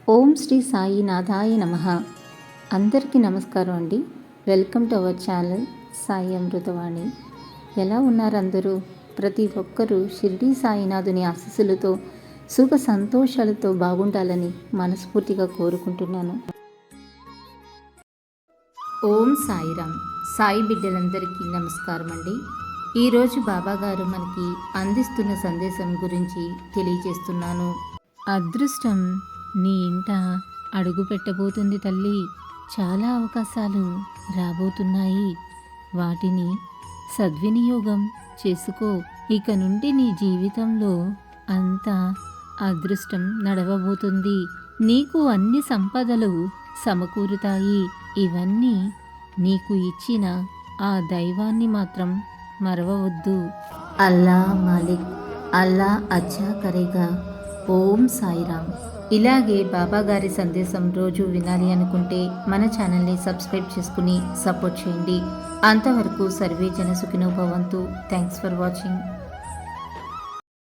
ఓం శ్రీ సాయినాథాయ నమః. అందరికీ నమస్కారం అండి. Welcome to our channel Sai Amruthavani. ఎలా ఉన్నారు అందరూ? ప్రతి ఒక్కరూ షిరిడి సాయినాథుని ఆశీస్సులతో సుఖ సంతోషాలతో బాగుండాలని మనస్ఫూర్తిగా కోరుకుంటున్నాను. ఓం సాయిరామ్. సాయి బిడ్డలందరికీ నమస్కారం అండి. ఈరోజు బాబాగారు మనకి అందిస్తున్న సందేశం గురించి తెలియజేస్తున్నాను. అదృష్టం నీ ఇంట అడుగు పెట్టబోతుంది తల్లి. చాలా అవకాశాలు రాబోతున్నాయి. వాటిని సద్వినియోగం చేసుకో. ఇక నుండి నీ జీవితంలో అంతా అదృష్టం నడవబోతుంది. నీకు అన్ని సంపదలు సమకూరుతాయి. ఇవన్నీ నీకు ఇచ్చిన ఆ దైవాన్ని మాత్రం మరవవద్దు. అల్లా మాలిక్, అల్లా అచ్చా కరేగా. ఓం సాయిరామ్. ఇలాగే బాబాగారి సందేశం రోజు వినాలి అనుకుంటే మన ఛానల్ని సబ్స్క్రైబ్ చేసుకుని సపోర్ట్ చేయండి. అంతవరకు సర్వే జన సుఖినో భవంతు. Thanks for watching.